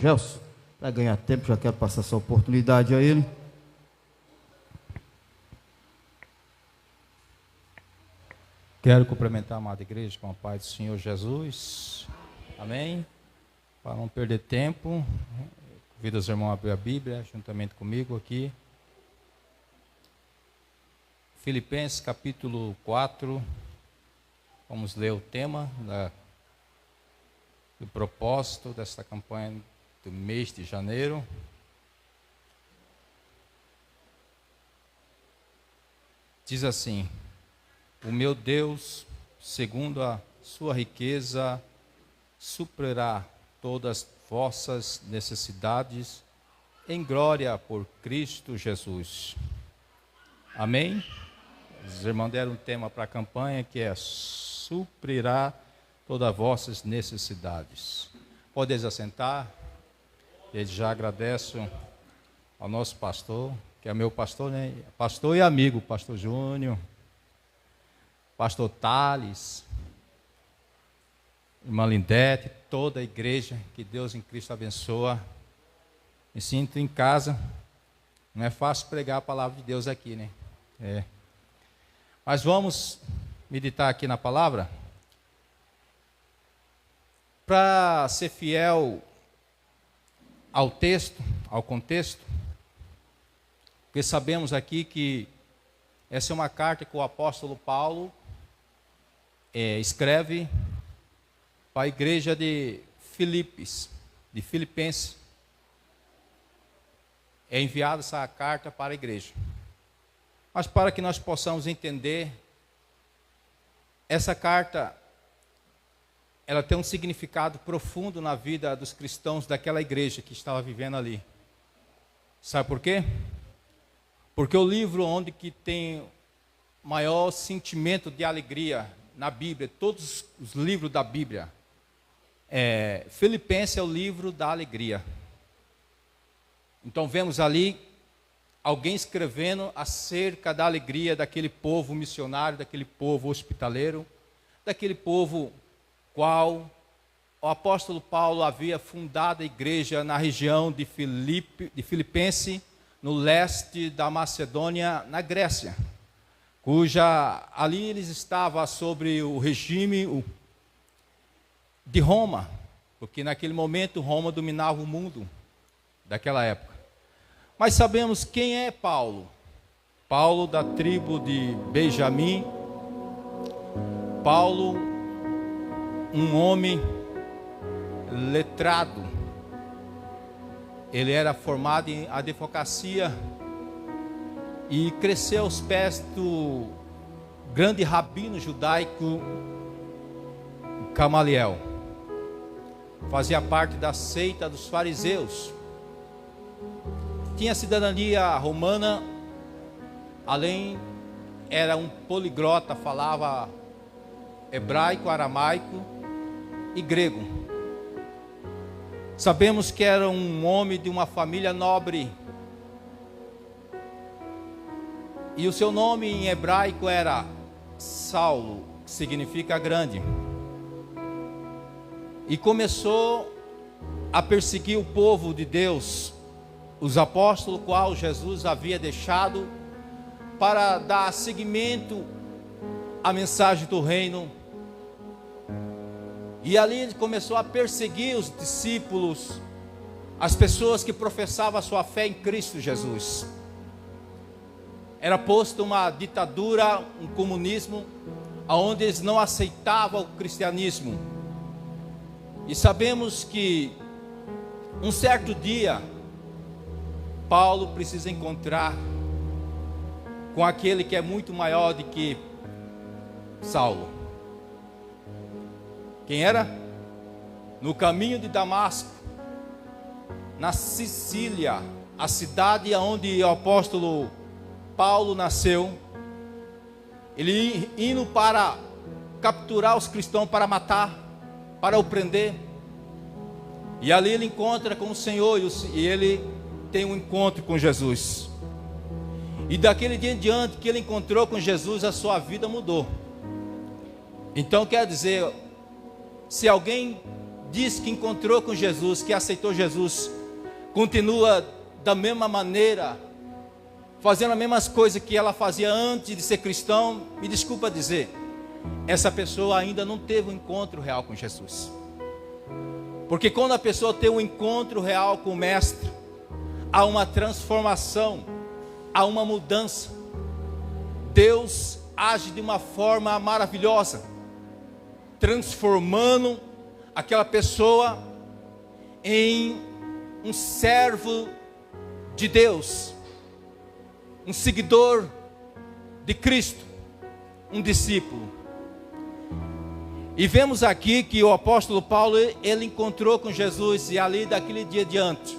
Gelson, para ganhar tempo, já quero passar essa oportunidade a ele. Quero cumprimentar a amada igreja com a paz do Senhor Jesus. Amém. Para não perder tempo, convido os irmãos a abrir a Bíblia juntamente comigo aqui. Filipenses capítulo 4. Vamos ler o tema do propósito desta campanha do mês de janeiro. Diz assim: o meu Deus, segundo a sua riqueza, suprirá todas as vossas necessidades em glória por Cristo Jesus. Amém? Os irmãos deram um tema para a campanha que é: suprirá todas as vossas necessidades. Podeis assentar. Desde já agradeço ao nosso pastor, que é meu pastor, né? Pastor e amigo, pastor Júnior, pastor Thales, irmã Lindete, toda a igreja, que Deus em Cristo abençoa. Me sinto em casa. Não é fácil pregar a palavra de Deus aqui, né? Mas vamos meditar aqui na palavra. Para ser fiel ao texto, ao contexto, porque sabemos aqui que essa é uma carta que o apóstolo Paulo escreve para a igreja de Filipenses. É enviada essa carta para a igreja. Mas para que nós possamos entender, essa carta, ela tem um significado profundo na vida dos cristãos daquela igreja que estava vivendo ali. Sabe por quê? Porque o livro onde que tem maior sentimento de alegria na Bíblia, todos os livros da Bíblia, Filipenses é o livro da alegria. Então vemos ali alguém escrevendo acerca da alegria daquele povo missionário, daquele povo hospitaleiro, daquele povo qual o apóstolo Paulo havia fundado a igreja na região de Filipenses, no leste da Macedônia, na Grécia, cuja ali eles estavam sobre o regime de Roma, porque naquele momento Roma dominava o mundo daquela época. Mas sabemos quem é Paulo. Paulo da tribo de Benjamim. Paulo, um homem letrado. Ele era formado em advocacia e cresceu aos pés do grande rabino judaico Gamaliel. Fazia parte da seita dos fariseus. Tinha cidadania romana, além era um poliglota, falava hebraico, aramaico e grego. Sabemos que era um homem de uma família nobre. E o seu nome em hebraico era Saulo, que significa grande. E começou a perseguir o povo de Deus, os apóstolos, qual Jesus havia deixado para dar seguimento à mensagem do reino. E ali ele começou a perseguir os discípulos, as pessoas que professavam a sua fé em Cristo Jesus. Era posto uma ditadura, um comunismo, onde eles não aceitavam o cristianismo. E sabemos que um certo dia Paulo precisa encontrar com aquele que é muito maior do que Saulo. Quem era? No caminho de Damasco, na Sicília, a cidade onde o apóstolo Paulo nasceu, ele indo para capturar os cristãos, para matar, para o prender. E ali ele encontra com o Senhor e ele tem um encontro com Jesus. E daquele dia em diante que ele encontrou com Jesus, a sua vida mudou. Então quer dizer, se alguém diz que encontrou com Jesus, que aceitou Jesus, continua da mesma maneira, fazendo as mesmas coisas que ela fazia antes de ser cristão, me desculpa dizer, essa pessoa ainda não teve um encontro real com Jesus. Porque quando a pessoa tem um encontro real com o Mestre, há uma transformação, há uma mudança. Deus age de uma forma maravilhosa, transformando aquela pessoa em um servo de Deus, um seguidor de Cristo, um discípulo. E vemos aqui que o apóstolo Paulo, ele encontrou com Jesus, e ali daquele dia diante,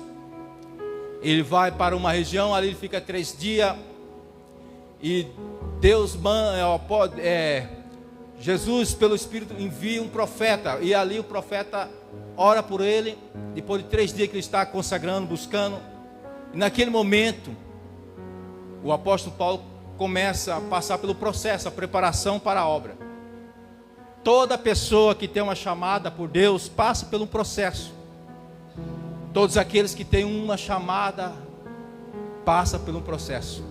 ele vai para uma região, ali ele fica 3 dias, e Deus Jesus pelo Espírito envia um profeta, e ali o profeta ora por ele, depois de 3 dias que ele está consagrando, buscando, e naquele momento, o apóstolo Paulo começa a passar pelo processo, a preparação para a obra. Toda pessoa que tem uma chamada por Deus passa por um processo. Todos aqueles que têm uma chamada passam por um processo.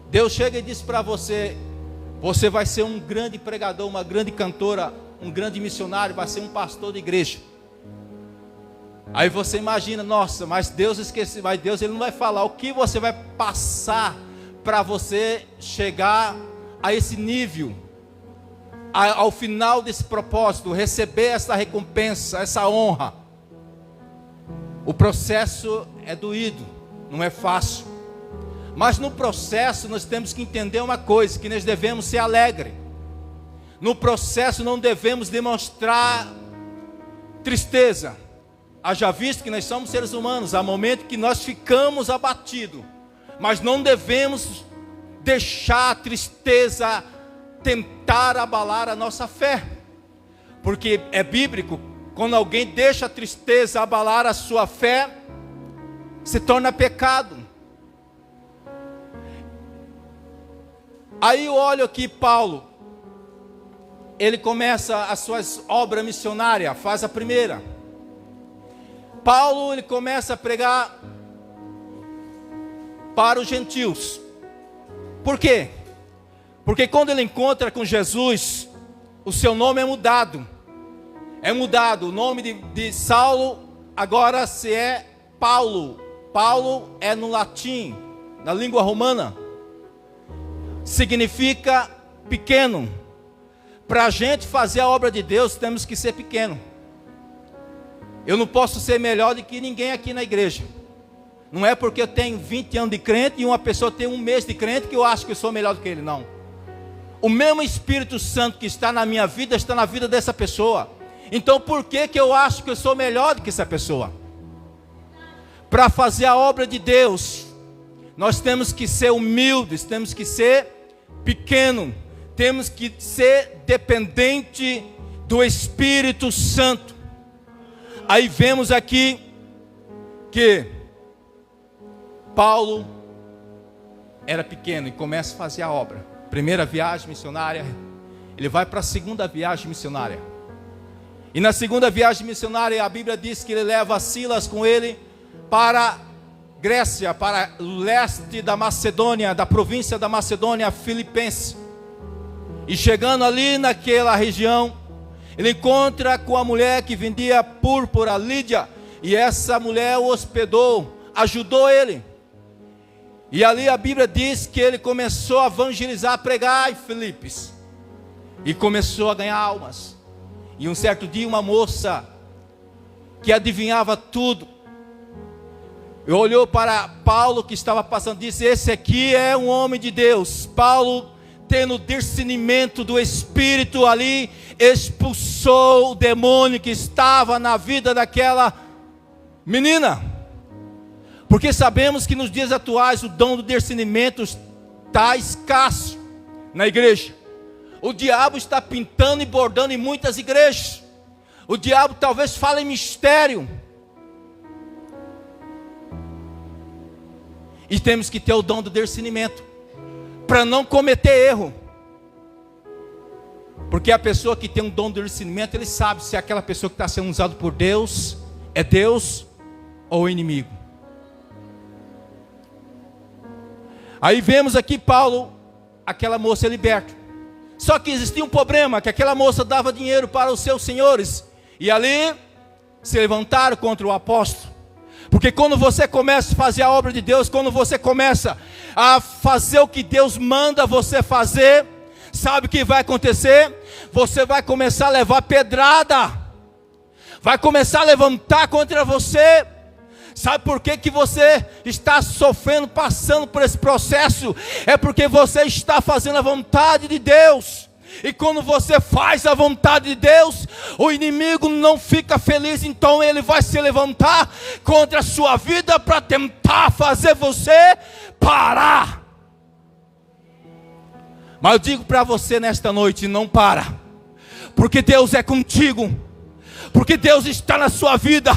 Deus chega e diz para você: você vai ser um grande pregador, uma grande cantora, um grande missionário, vai ser um pastor de igreja. Aí você imagina, nossa, mas Deus esqueceu, mas Deus ele não vai falar o que você vai passar para você chegar a esse nível, ao final desse propósito, receber essa recompensa, essa honra. O processo é doído, não é fácil. Mas no processo nós temos que entender uma coisa, que nós devemos ser alegres. No processo não devemos demonstrar tristeza. Haja visto que nós somos seres humanos, há momentos que nós ficamos abatidos, mas não devemos deixar a tristeza tentar abalar a nossa fé, porque é bíblico, quando alguém deixa a tristeza abalar a sua fé, se torna pecado. Aí eu olho aqui Paulo, ele começa as suas obras missionárias, faz a primeira. Paulo ele começa a pregar para os gentios. Por quê? Porque quando ele encontra com Jesus, o seu nome é mudado. É mudado, o nome de Saulo agora se é Paulo. Paulo é no latim, na língua romana, significa pequeno. Para a gente fazer a obra de Deus, temos que ser pequeno. Eu não posso ser melhor do que ninguém aqui na igreja. Não é porque eu tenho 20 anos de crente e uma pessoa tem 1 mês de crente que eu acho que eu sou melhor do que ele, não. O mesmo Espírito Santo que está na minha vida, está na vida dessa pessoa. Então por que eu acho que eu sou melhor do que essa pessoa? Para fazer a obra de Deus, nós temos que ser humildes, temos que ser pequeno, temos que ser dependente do Espírito Santo. Aí vemos aqui que Paulo era pequeno e começa a fazer a obra. Primeira viagem missionária, ele vai para a segunda viagem missionária. E na segunda viagem missionária, a Bíblia diz que ele leva Silas com ele para Grécia, para o leste da Macedônia, da província da Macedônia Filipense. E chegando ali naquela região, ele encontra com a mulher que vendia púrpura, Lídia, e essa mulher o hospedou, ajudou ele. E ali a Bíblia diz que ele começou a evangelizar, a pregar em Filipos, e começou a ganhar almas. E um certo dia uma moça que adivinhava tudo, olhou para Paulo que estava passando, disse: esse aqui é um homem de Deus. Paulo, tendo discernimento do Espírito ali, expulsou o demônio que estava na vida daquela menina. Porque sabemos que nos dias atuais o dom do discernimento está escasso na igreja. O diabo está pintando e bordando em muitas igrejas. O diabo talvez fale em mistério. E temos que ter o dom do discernimento para não cometer erro. Porque a pessoa que tem um dom do discernimento, ele sabe se aquela pessoa que está sendo usada por Deus é Deus ou inimigo. Aí vemos aqui Paulo, aquela moça liberta. Só que existia um problema, que aquela moça dava dinheiro para os seus senhores. E ali se levantaram contra o apóstolo. Porque quando você começa a fazer a obra de Deus, quando você começa a fazer o que Deus manda você fazer, sabe o que vai acontecer? Você vai começar a levar pedrada. Vai começar a levantar contra você. Sabe por que você está sofrendo, passando por esse processo? É porque você está fazendo a vontade de Deus. E quando você faz a vontade de Deus, o inimigo não fica feliz. Então ele vai se levantar contra a sua vida para tentar fazer você parar. Mas eu digo para você nesta noite, não para. Porque Deus é contigo. Porque Deus está na sua vida.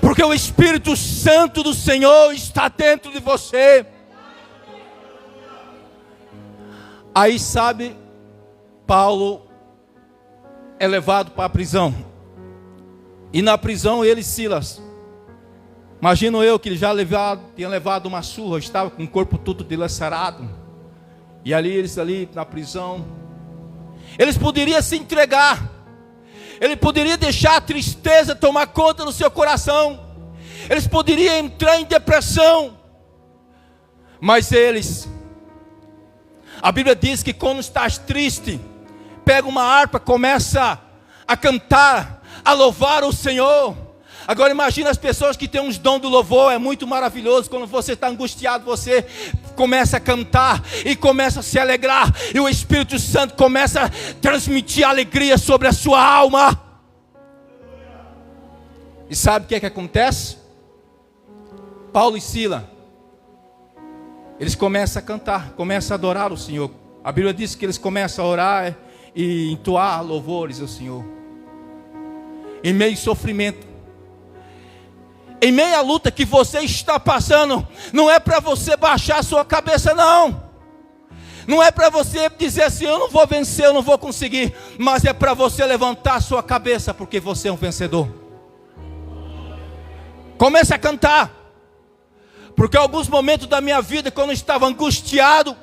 Porque o Espírito Santo do Senhor está dentro de você. Aí sabe, Paulo é levado para a prisão. E na prisão ele e Silas. Imagino eu que ele já tinha levado uma surra, estava com o corpo todo dilacerado. E ali eles ali na prisão, eles poderiam se entregar. Ele poderia deixar a tristeza tomar conta do seu coração. Eles poderiam entrar em depressão. Mas eles, a Bíblia diz que quando estás triste, pega uma harpa, começa a cantar, a louvar o Senhor. Agora imagina as pessoas que têm uns dons do louvor. É muito maravilhoso. Quando você está angustiado, você começa a cantar e começa a se alegrar, e o Espírito Santo começa a transmitir alegria sobre a sua alma. E sabe o que é que acontece? Paulo e Silas, eles começam a cantar, começam a adorar o Senhor. A Bíblia diz que eles começam a orar e entoar louvores ao Senhor. Em meio ao sofrimento, em meio à luta que você está passando, não é para você baixar a sua cabeça, não. Não é para você dizer assim, eu não vou vencer, eu não vou conseguir. Mas é para você levantar a sua cabeça, porque você é um vencedor. Comece a cantar. Porque alguns momentos da minha vida, quando eu estava angustiado,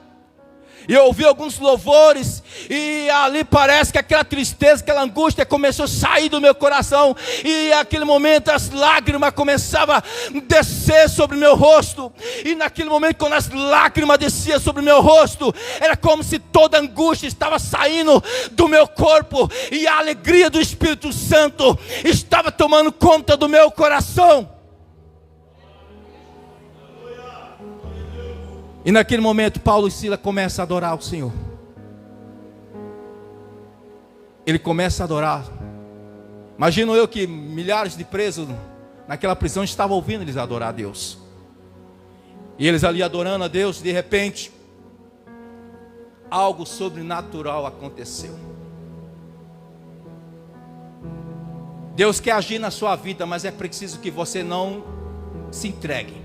e eu ouvi alguns louvores, e ali parece que aquela tristeza, aquela angústia começou a sair do meu coração, e naquele momento as lágrimas começavam a descer sobre o meu rosto, e naquele momento quando as lágrimas desciam sobre o meu rosto, era como se toda a angústia estava saindo do meu corpo, e a alegria do Espírito Santo estava tomando conta do meu coração. E naquele momento Paulo e Silas começam a adorar o Senhor. Ele começa a adorar. Imagino eu que milhares de presos naquela prisão estavam ouvindo eles adorar a Deus. E eles ali adorando a Deus, de repente algo sobrenatural aconteceu. Deus quer agir na sua vida, mas é preciso que você não se entregue.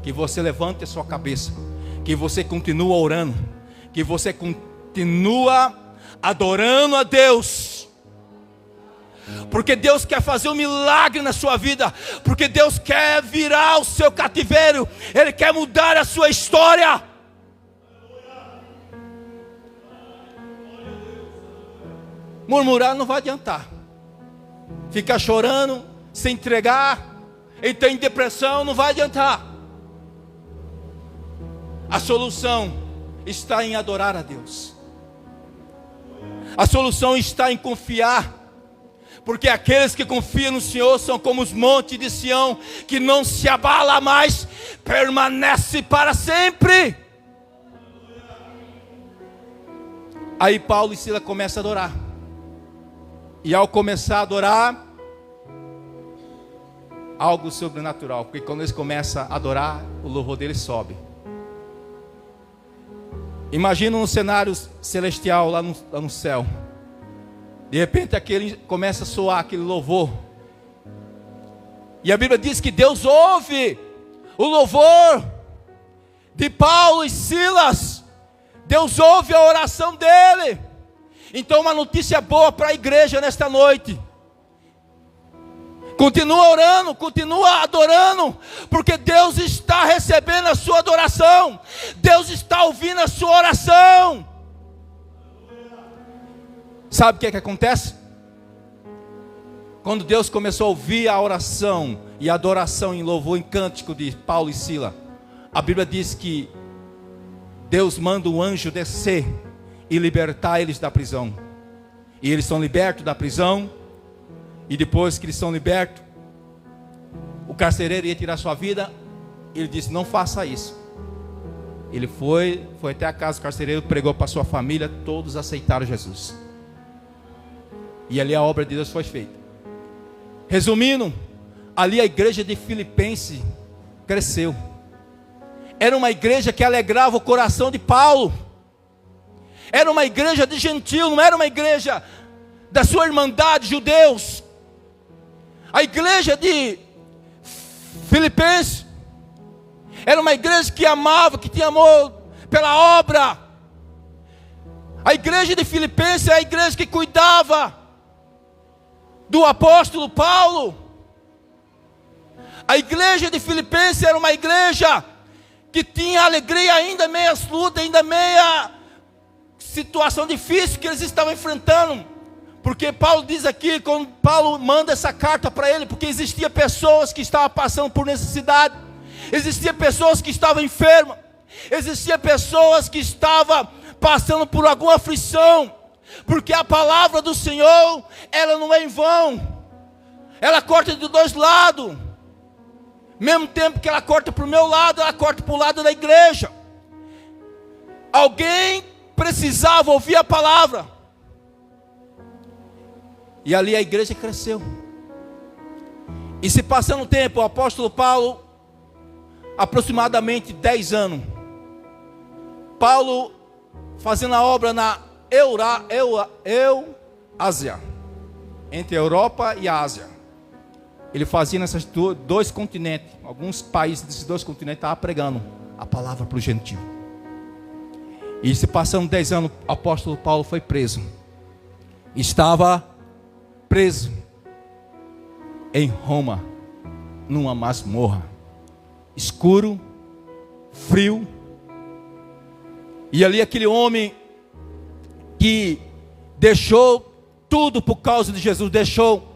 Que você levante a sua cabeça, que você continue orando, que você continua adorando a Deus, porque Deus quer fazer um milagre na sua vida, porque Deus quer virar o seu cativeiro, Ele quer mudar a sua história. Murmurar não vai adiantar, ficar chorando, se entregar, entrar em depressão não vai adiantar. A solução está em adorar a Deus. A solução está em confiar. Porque aqueles que confiam no Senhor são como os montes de Sião, que não se abala mais, permanece para sempre. Aí Paulo e Silas começam a adorar. E ao começar a adorar, algo sobrenatural. Porque quando eles começam a adorar, o louvor deles sobe. Imagina um cenário celestial lá no céu. De repente começa a soar aquele louvor. E a Bíblia diz que Deus ouve o louvor de Paulo e Silas. Deus ouve a oração dele. Então uma notícia boa para a igreja nesta noite. Continua orando, continua adorando, porque Deus está recebendo a sua adoração. Deus está ouvindo a sua oração. Sabe o que acontece? Quando Deus começou a ouvir a oração e a adoração em louvor, em cântico de Paulo e Sila, a Bíblia diz que Deus manda um anjo descer e libertar eles da prisão. E eles são libertos da prisão. E depois que eles são libertos, o carcereiro ia tirar sua vida. Ele disse: não faça isso. Ele foi até a casa do carcereiro, pregou para sua família, todos aceitaram Jesus. E ali a obra de Deus foi feita. Resumindo, ali a igreja de Filipenses cresceu. Era uma igreja que alegrava o coração de Paulo. Era uma igreja de gentil, não era uma igreja da sua irmandade, judeus. A igreja de Filipenses era uma igreja que amava, que tinha amor pela obra. A igreja de Filipenses é a igreja que cuidava do apóstolo Paulo. A igreja de Filipenses era uma igreja que tinha alegria, ainda meia luta, ainda meia situação difícil que eles estavam enfrentando. Porque Paulo diz aqui, quando Paulo manda essa carta para ele, porque existia pessoas que estavam passando por necessidade, existia pessoas que estavam enfermas, existia pessoas que estavam passando por alguma aflição, porque a palavra do Senhor, ela não é em vão, ela corta de dois lados. Mesmo tempo que ela corta para o meu lado, ela corta para o lado da igreja. Alguém precisava ouvir a palavra. E ali a igreja cresceu. E se passando o tempo, o apóstolo Paulo, aproximadamente 10 anos, Paulo fazendo a obra na Eurásia, entre a Europa e a Ásia. Ele fazia nesses dois continentes. Alguns países desses dois continentes estavam pregando a palavra para o gentil. E se passando 10 anos, o apóstolo Paulo foi preso. Estava preso em Roma, numa masmorra, escuro, frio. E ali aquele homem que deixou tudo por causa de Jesus, deixou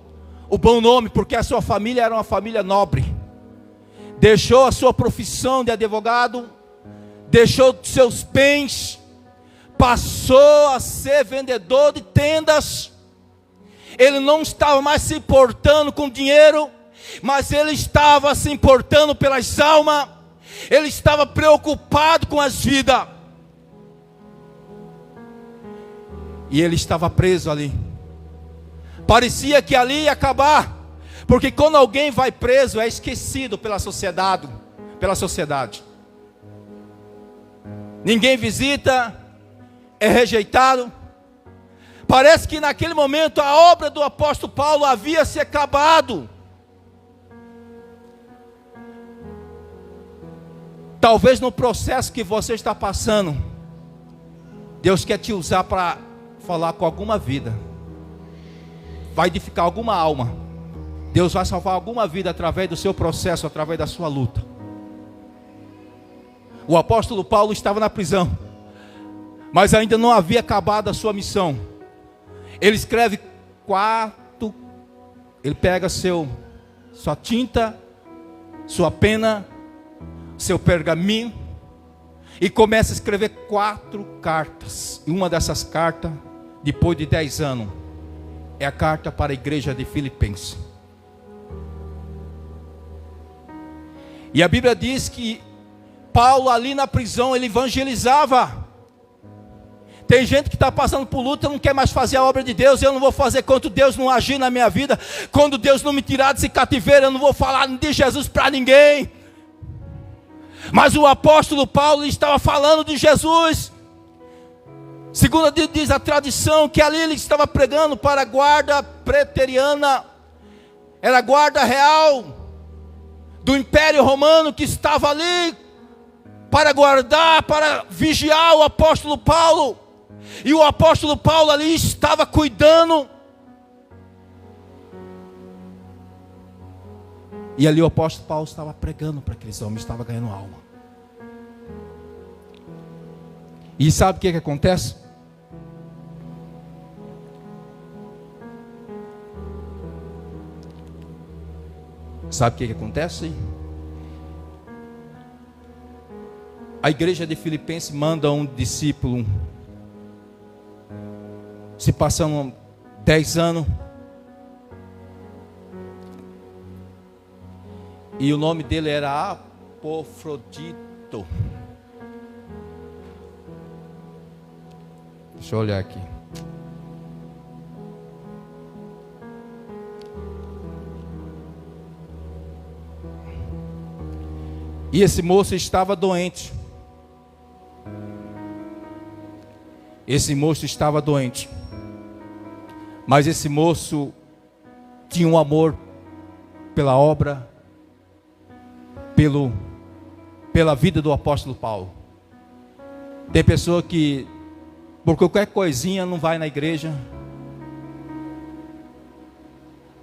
o bom nome, porque a sua família era uma família nobre, deixou a sua profissão de advogado, deixou seus bens, passou a ser vendedor de tendas. Ele não estava mais se importando com dinheiro, mas ele estava se importando pelas almas. Ele estava preocupado com as vidas. E ele estava preso ali. Parecia que ali ia acabar, porque quando alguém vai preso é esquecido pela sociedade. Ninguém visita, é rejeitado. Parece que naquele momento a obra do apóstolo Paulo havia se acabado. Talvez no processo que você está passando, Deus quer te usar para falar com alguma vida, vai edificar alguma alma. Deus vai salvar alguma vida através do seu processo, através da sua luta. O apóstolo Paulo estava na prisão, mas ainda não havia acabado a sua missão. Ele escreve ele pega sua tinta, sua pena, seu pergaminho, e começa a escrever 4 cartas. E uma dessas cartas, depois de 10 anos, é a carta para a igreja de Filipenses. E a Bíblia diz que Paulo ali na prisão, ele evangelizava. Tem gente que está passando por luta, não quer mais fazer a obra de Deus. Eu não vou fazer quando Deus não agir na minha vida. Quando Deus não me tirar desse cativeiro, eu não vou falar de Jesus para ninguém. Mas o apóstolo Paulo estava falando de Jesus. Segundo diz a tradição, que ali ele estava pregando para a guarda preteriana. Era a guarda real do Império Romano, que estava ali para guardar, para vigiar o apóstolo Paulo. E o apóstolo Paulo ali estava cuidando. E ali o apóstolo Paulo estava pregando para aqueles homens, estava ganhando alma. E sabe o que acontece? Sabe o que acontece? A igreja de Filipenses manda um discípulo. Se passam 10 anos. E o nome dele era Epafrodito. Deixa eu olhar aqui. E esse moço estava doente. Esse moço estava doente. Mas esse moço tinha um amor pela obra, pela vida do apóstolo Paulo. Tem pessoa que por qualquer coisinha não vai na igreja.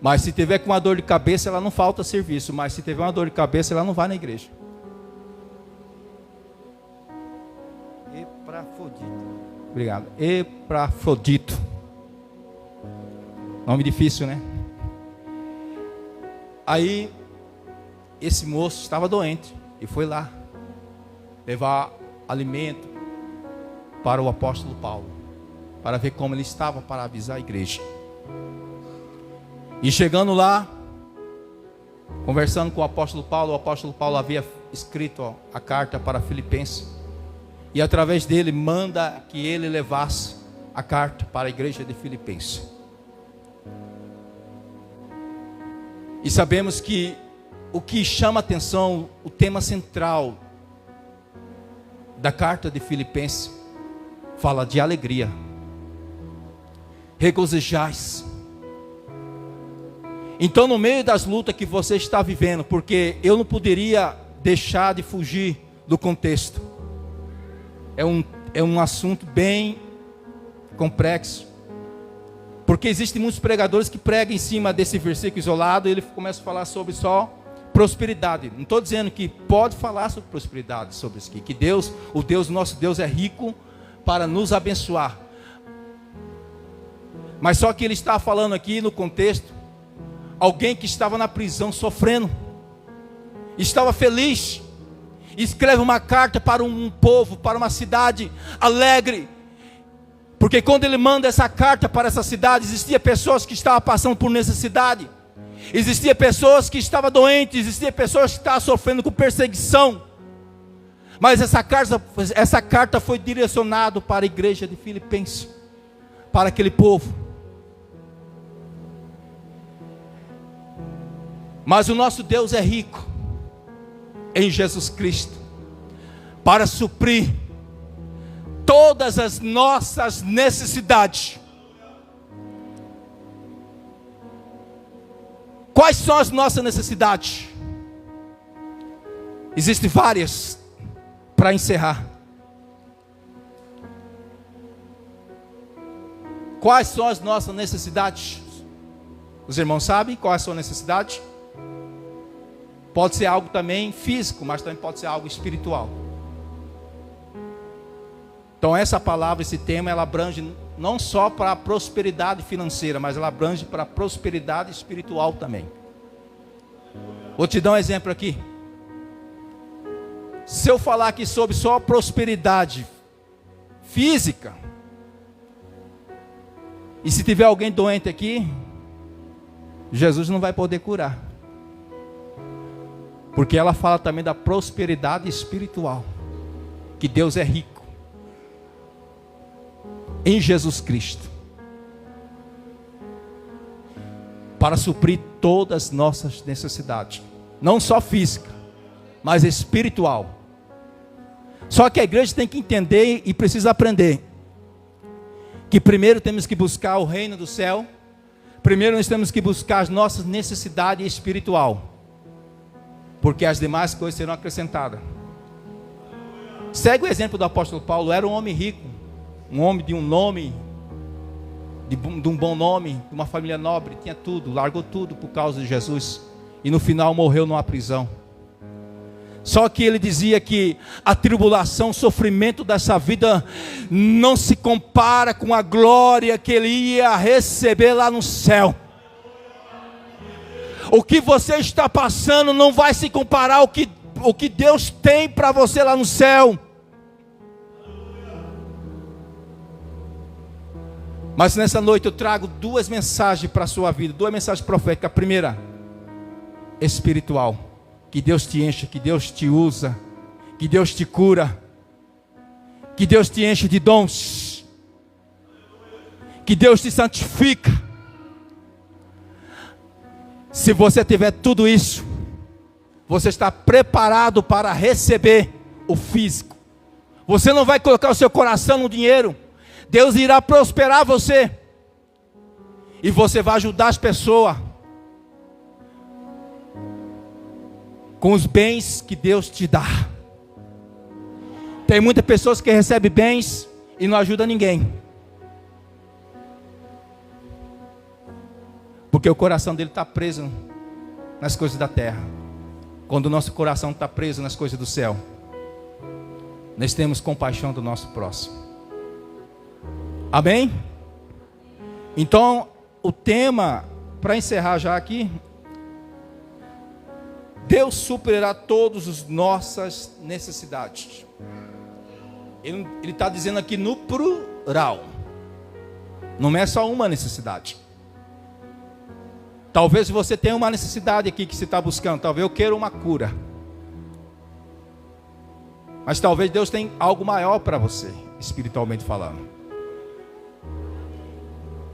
Mas se tiver com uma dor de cabeça, ela não falta serviço. Mas se tiver uma dor de cabeça, ela não vai na igreja. Epafrodito. Obrigado. Epafrodito. Nome difícil, né? Aí, esse moço estava doente e foi lá levar alimento para o apóstolo Paulo, para ver como ele estava, para avisar a igreja. E chegando lá, conversando com o apóstolo Paulo havia escrito a carta para Filipenses. E através dele manda que ele levasse a carta para a igreja de Filipenses. E sabemos que o que chama atenção, o tema central da carta de Filipenses, fala de alegria. Regozijais. Então, no meio das lutas que você está vivendo, porque eu não poderia deixar de fugir do contexto. É um assunto bem complexo. Porque existem muitos pregadores que pregam em cima desse versículo isolado e ele começa a falar sobre só prosperidade. Não estou dizendo que pode falar sobre prosperidade, sobre isso aqui. Que Deus, nosso Deus é rico para nos abençoar. Mas só que ele está falando aqui no contexto, alguém que estava na prisão sofrendo, estava feliz, escreve uma carta para um povo, para uma cidade alegre, porque quando ele manda essa carta para essa cidade, existia pessoas que estavam passando por necessidade, existia pessoas que estavam doentes, existia pessoas que estavam sofrendo com perseguição, mas essa carta foi direcionada para a igreja de Filipenses, para aquele povo. Mas o nosso Deus é rico em Jesus Cristo para suprir todas as nossas necessidades. Quais são as nossas necessidades? Existem várias, para encerrar. Quais são as nossas necessidades? Os irmãos sabem qual é a sua necessidade? Pode ser algo também físico, mas também pode ser algo espiritual. Então essa palavra, esse tema, ela abrange não só para a prosperidade financeira, mas ela abrange para a prosperidade espiritual também. Vou te dar um exemplo aqui. Se eu falar aqui sobre só a prosperidade física, e se tiver alguém doente aqui, Jesus não vai poder curar. Porque ela fala também da prosperidade espiritual. Que Deus é rico em Jesus Cristo para suprir todas as nossas necessidades. Não só física, mas espiritual. Só que a igreja tem que entender e precisa aprender que primeiro temos que buscar o reino do céu. Primeiro nós temos que buscar as nossas necessidades espiritual, porque as demais coisas serão acrescentadas. Segue o exemplo do apóstolo Paulo. Era um homem rico, um homem de um nome, de um bom nome, de uma família nobre, tinha tudo, largou tudo por causa de Jesus, e no final morreu numa prisão. Só que ele dizia que a tribulação, o sofrimento dessa vida não se compara com a glória que ele ia receber lá no céu. O que você está passando não vai se comparar ao que Deus tem para você lá no céu. Mas nessa noite eu trago duas mensagens para a sua vida, duas mensagens proféticas. A primeira, espiritual. Que Deus te enche, que Deus te usa, que Deus te cura, que Deus te enche de dons, que Deus te santifica. Se você tiver tudo isso, você está preparado para receber o físico. Você não vai colocar o seu coração no dinheiro. Deus irá prosperar você. E você vai ajudar as pessoas com os bens que Deus te dá. Tem muitas pessoas que recebem bens e não ajudam ninguém. Porque o coração dele está preso nas coisas da terra. Quando o nosso coração está preso nas coisas do céu, nós temos compaixão do nosso próximo. Amém? Então, o tema, para encerrar já aqui, Deus suprirá todas as nossas necessidades. Ele está dizendo aqui no plural. Não é só uma necessidade. Talvez você tenha uma necessidade aqui que você está buscando. Talvez eu queira uma cura. Mas talvez Deus tenha algo maior para você, espiritualmente falando.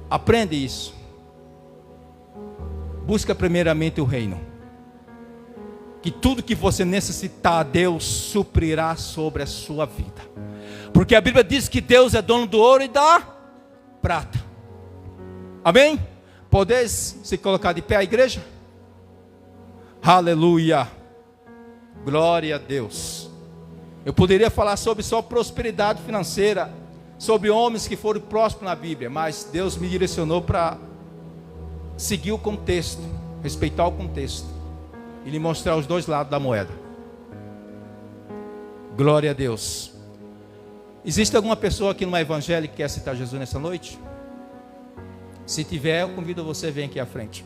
Aprende isso. Busca primeiramente o reino. Que tudo que você necessitar, Deus suprirá sobre a sua vida. Porque a Bíblia diz que Deus é dono do ouro e da prata. Amém? Podeis se colocar de pé a igreja? Aleluia. Glória a Deus. Eu poderia falar sobre só prosperidade financeira, sobre homens que foram prósperos na Bíblia, mas Deus me direcionou para seguir o contexto, respeitar o contexto e lhe mostrar os dois lados da moeda. Glória a Deus. Existe alguma pessoa aqui no evangelho que quer aceitar Jesus nessa noite? Se tiver, eu convido você a vir aqui à frente.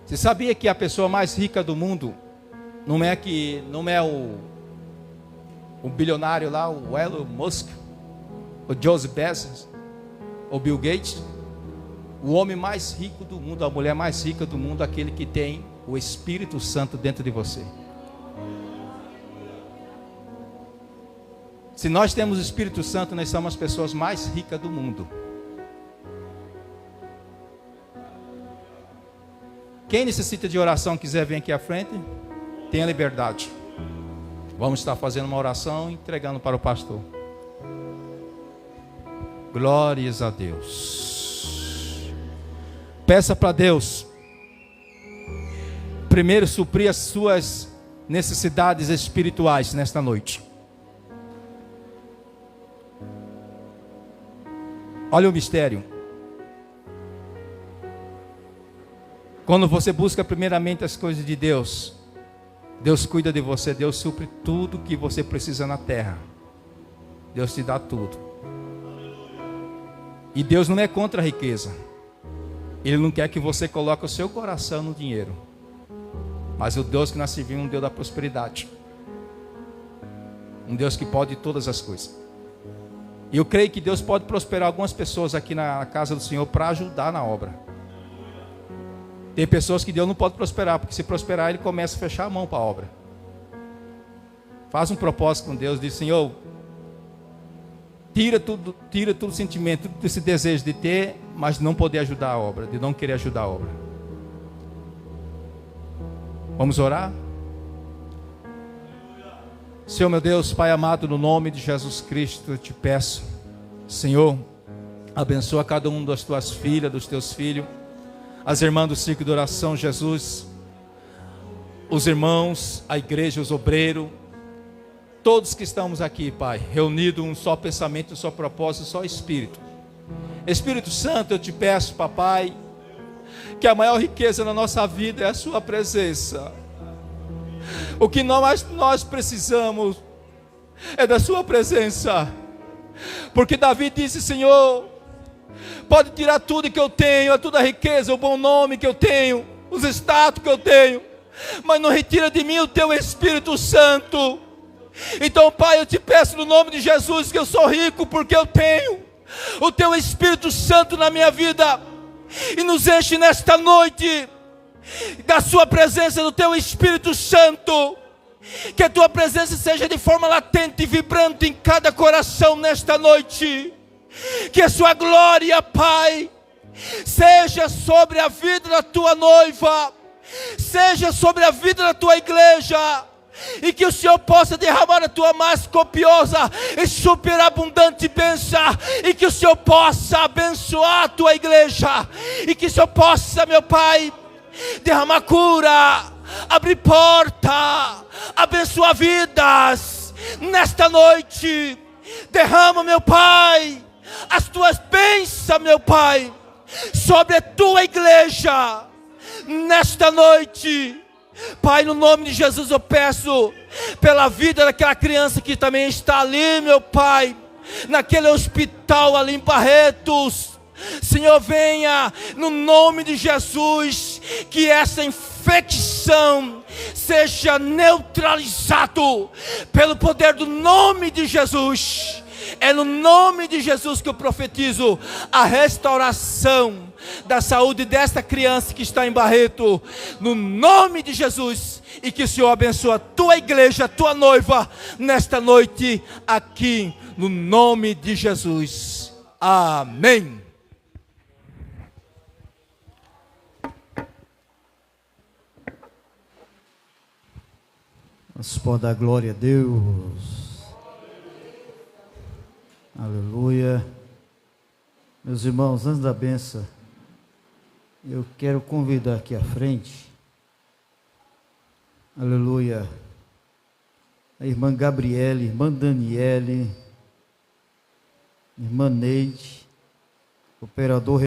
Você sabia que a pessoa mais rica do mundo não é o bilionário lá, o Elon Musk, o Joseph Bezos, o Bill Gates? O homem mais rico do mundo, a mulher mais rica do mundo, aquele que tem o Espírito Santo dentro de você. Se nós temos o Espírito Santo, nós somos as pessoas mais ricas do mundo. Quem necessita de oração, quiser vir aqui à frente, tenha liberdade. Vamos estar fazendo uma oração e entregando para o pastor. Glórias a Deus. Peça para Deus primeiro suprir as suas necessidades espirituais nesta noite. Olha o mistério. Quando você busca primeiramente as coisas de Deus, Deus cuida de você, Deus supre tudo que você precisa na terra. Deus te dá tudo. E Deus não é contra a riqueza. Ele não quer que você coloque o seu coração no dinheiro. Mas o Deus que nós servimos é um Deus da prosperidade. Um Deus que pode todas as coisas. E eu creio que Deus pode prosperar algumas pessoas aqui na casa do Senhor para ajudar na obra. Tem pessoas que Deus não pode prosperar, porque se prosperar ele começa a fechar a mão para a obra. Faz um propósito com Deus, diz: Senhor, tira tudo o sentimento, tudo esse desejo de ter, mas não poder ajudar a obra, de não querer ajudar a obra. Vamos orar? Senhor meu Deus, Pai amado, no nome de Jesus Cristo, eu te peço, Senhor, abençoa cada um das tuas filhas, dos teus filhos, as irmãs do círculo de oração, Jesus, os irmãos, a igreja, os obreiros, todos que estamos aqui, Pai, reunidos um só pensamento, um só propósito, um só Espírito. Espírito Santo, eu te peço, Papai, que a maior riqueza na nossa vida é a sua presença. O que nós precisamos é da sua presença. Porque Davi disse: Senhor, pode tirar tudo que eu tenho, toda a riqueza, o bom nome que eu tenho, os status que eu tenho, mas não retira de mim o teu Espírito Santo. Então, Pai, eu te peço no nome de Jesus, que eu sou rico porque eu tenho o teu Espírito Santo na minha vida, e nos enche nesta noite da sua presença, do teu Espírito Santo. Que a tua presença seja de forma latente e vibrante em cada coração nesta noite. Que a sua glória, Pai, seja sobre a vida da tua noiva, seja sobre a vida da tua igreja, e que o Senhor possa derramar a tua mais copiosa e superabundante bênção, e que o Senhor possa abençoar a tua igreja, e que o Senhor possa, meu Pai, derramar cura, abrir porta, abençoar vidas nesta noite. Derrama, meu Pai, as tuas bênçãos, meu Pai, sobre a tua igreja nesta noite. Pai, no nome de Jesus eu peço pela vida daquela criança que também está ali, meu Pai, naquele hospital ali em Barretos. Senhor, venha no nome de Jesus, que essa infecção seja neutralizado pelo poder do nome de Jesus. É no nome de Jesus que eu profetizo a restauração da saúde desta criança que está em Barreto, no nome de Jesus, e que o Senhor abençoe a tua igreja, a tua noiva, nesta noite aqui, no nome de Jesus. Amém. Vamos pode dar glória a Deus. Aleluia. Meus irmãos, antes da bênção, eu quero convidar aqui à frente, aleluia, a irmã Gabriele, irmã Daniele, irmã Neide, operador